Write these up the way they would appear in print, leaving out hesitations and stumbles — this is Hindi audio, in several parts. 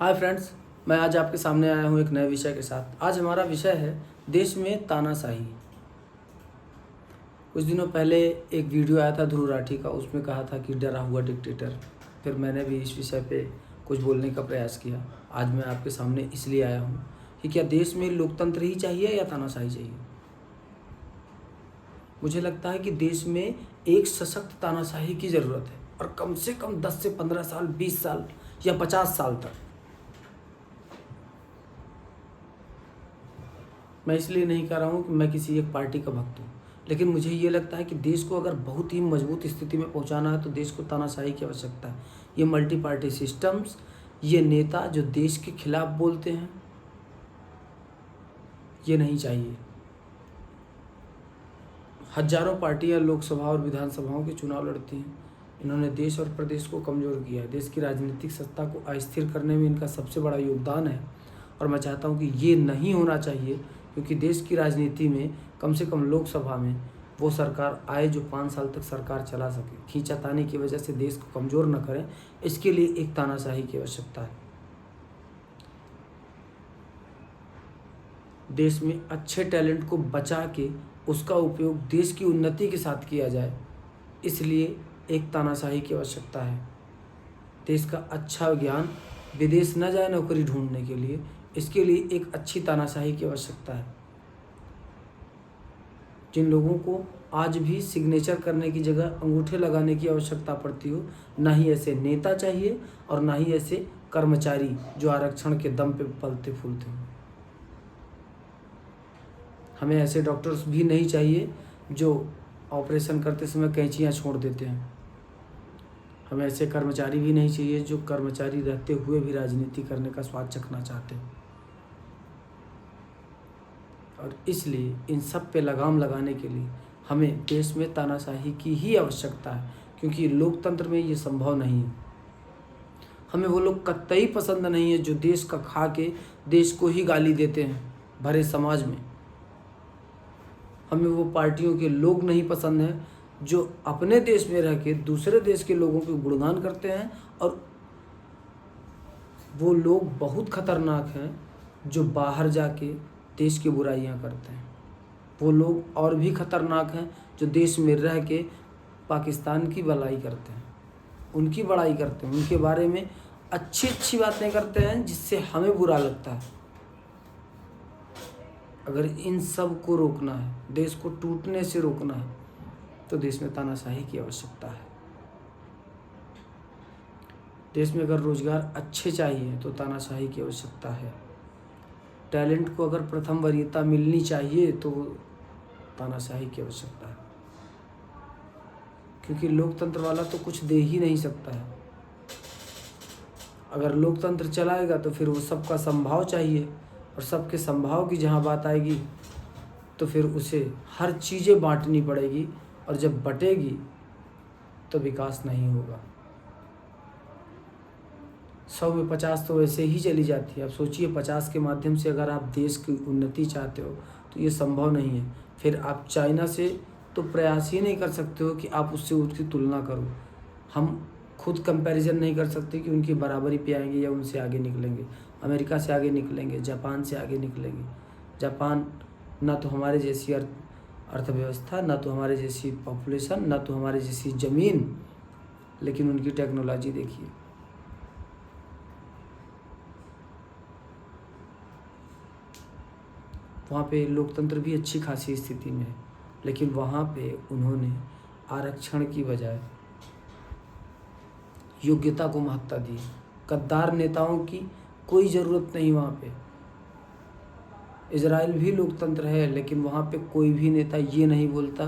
हाय फ्रेंड्स, मैं आज आपके सामने आया हूँ एक नए विषय के साथ। आज हमारा विषय है देश में तानाशाही। कुछ दिनों पहले एक वीडियो आया था ध्रुव राठी का, उसमें कहा था कि डरा हुआ डिक्टेटर। फिर मैंने भी इस विषय पे कुछ बोलने का प्रयास किया। आज मैं आपके सामने इसलिए आया हूँ कि क्या देश में लोकतंत्र ही चाहिए या तानाशाही चाहिए। मुझे लगता है कि देश में एक सशक्त तानाशाही की ज़रूरत है, और कम से कम 10 से 15 साल, 20 साल या 50 साल तक। मैं इसलिए नहीं कह रहा हूँ कि मैं किसी एक पार्टी का भक्त हूँ, लेकिन मुझे ये लगता है कि देश को अगर बहुत ही मजबूत स्थिति में पहुँचाना है तो देश को तानाशाही की आवश्यकता है। ये मल्टी पार्टी सिस्टम्स, ये नेता जो देश के खिलाफ बोलते हैं, ये नहीं चाहिए। हजारों पार्टियां लोकसभा और विधानसभाओं के चुनाव लड़ती हैं। इन्होंने देश और प्रदेश को कमज़ोर किया है। देश की राजनीतिक सत्ता को अस्थिर करने में इनका सबसे बड़ा योगदान है, और मैं चाहता हूं कि ये नहीं होना चाहिए, क्योंकि देश की राजनीति में कम से कम लोकसभा में वो सरकार आए जो 5 साल तक सरकार चला सके। खींचातानी की वजह से देश को कमज़ोर न करें, इसके लिए एक तानाशाही की आवश्यकता है। देश में अच्छे टैलेंट को बचा के उसका उपयोग देश की उन्नति के साथ किया जाए, इसलिए एक तानाशाही की आवश्यकता है। देश का अच्छा ज्ञान विदेश न जाए नौकरी ढूंढने के लिए, इसके लिए एक अच्छी तानाशाही की आवश्यकता है। जिन लोगों को आज भी सिग्नेचर करने की जगह अंगूठे लगाने की आवश्यकता पड़ती हो, ना ही ऐसे नेता चाहिए और ना ही ऐसे कर्मचारी जो आरक्षण के दम पे पलते फूलते हों। हमें ऐसे डॉक्टर्स भी नहीं चाहिए जो ऑपरेशन करते समय कैंचियाँ छोड़ देते हैं। हमें ऐसे कर्मचारी भी नहीं चाहिए जो कर्मचारी रहते हुए भी राजनीति करने का स्वाद चखना चाहते हैं। और इसलिए इन सब पे लगाम लगाने के लिए हमें देश में तानाशाही की ही आवश्यकता है, क्योंकि लोकतंत्र में ये संभव नहीं है। हमें वो लोग कतई पसंद नहीं है जो देश का खा के देश को ही गाली देते हैं भरे समाज में। हमें वो पार्टियों के लोग नहीं पसंद हैं जो अपने देश में रह के दूसरे देश के लोगों के गुणगान करते हैं, और वो लोग बहुत खतरनाक हैं जो बाहर जाके देश की बुराइयां करते हैं। वो लोग और भी खतरनाक हैं जो देश में रह के पाकिस्तान की भलाई करते हैं, उनकी बड़ाई करते हैं, उनके बारे में अच्छी अच्छी बातें करते हैं जिससे हमें बुरा लगता है। अगर इन सब को रोकना है, देश को टूटने से रोकना है, तो देश में तानाशाही की आवश्यकता है। देश में अगर रोजगार अच्छे चाहिए तो तानाशाही की आवश्यकता है। टैलेंट को अगर प्रथम वरीयता मिलनी चाहिए तो तानाशाही की आवश्यकता है, क्योंकि लोकतंत्र वाला तो कुछ दे ही नहीं सकता है। अगर लोकतंत्र चलाएगा तो फिर वो सबका संभाव चाहिए, और सबके संभाव की जहाँ बात आएगी तो फिर उसे हर चीज़ें बांटनी पड़ेगी, और जब बटेगी तो विकास नहीं होगा। 100 में 50 तो वैसे ही चली जाती है। अब सोचिए 50 के माध्यम से अगर आप देश की उन्नति चाहते हो तो ये संभव नहीं है। फिर आप चाइना से तो प्रयास ही नहीं कर सकते हो कि आप उससे उसकी तुलना करो। हम खुद कंपैरिजन नहीं कर सकते कि उनकी बराबरी पे आएंगे या उनसे आगे निकलेंगे। अमेरिका से आगे निकलेंगे, जापान से आगे निकलेंगे। जापान ना तो हमारे जैसी अर्थव्यवस्था, ना तो हमारे जैसी पॉपुलेशन, ना तो हमारे जैसी ज़मीन, लेकिन उनकी टेक्नोलॉजी देखिए। वहाँ पे लोकतंत्र भी अच्छी खासी स्थिति में है, लेकिन वहाँ पे उन्होंने आरक्षण की बजाय योग्यता को महत्ता दी। गद्दार नेताओं की कोई ज़रूरत नहीं वहाँ पे। इजराइल भी लोकतंत्र है, लेकिन वहाँ पे कोई भी नेता ये नहीं बोलता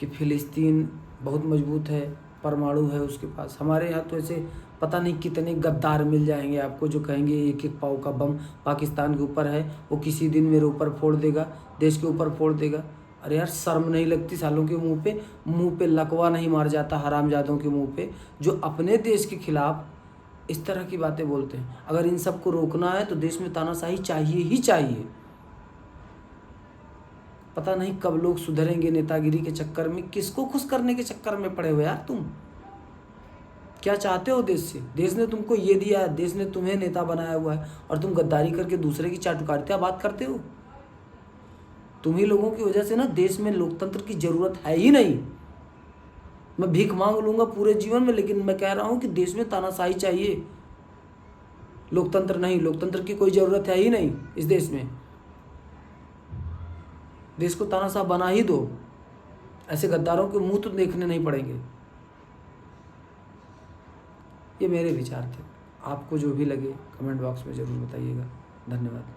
कि फ़िलिस्तीन बहुत मजबूत है, परमाणु है उसके पास। हमारे यहाँ तो ऐसे पता नहीं कितने गद्दार मिल जाएंगे आपको जो कहेंगे एक एक पाव का बम पाकिस्तान के ऊपर है, वो किसी दिन मेरे ऊपर फोड़ देगा, देश के ऊपर फोड़ देगा। अरे यार, शर्म नहीं लगती सालों के मुंह पे लकवा नहीं मार जाता हरामजादों के मुंह पे, जो अपने देश के खिलाफ इस तरह की बातें बोलते हैं। अगर इन सब को रोकना है तो देश में तानाशाही चाहिए ही चाहिए। पता नहीं कब लोग सुधरेंगे नेतागिरी के चक्कर में। किसको खुश करने के चक्कर में पड़े हो यार तुम? क्या चाहते हो देश से? देश ने तुमको ये दिया है, देश ने तुम्हें नेता बनाया हुआ है और तुम गद्दारी करके दूसरे की चाटुकारिता बात करते हो। तुम ही लोगों की वजह से ना देश में लोकतंत्र की जरूरत है ही नहीं। मैं भीख मांग लूंगा पूरे जीवन में, लेकिन मैं कह रहा हूं कि देश में तानाशाही चाहिए, लोकतंत्र नहीं। लोकतंत्र की कोई जरूरत है ही नहीं इस देश में। देश को तानाशाह बना ही दो, ऐसे गद्दारों के मुंह तो देखने नहीं पड़ेंगे। ये मेरे विचार थे, आपको जो भी लगे कमेंट बॉक्स में ज़रूर बताइएगा। धन्यवाद।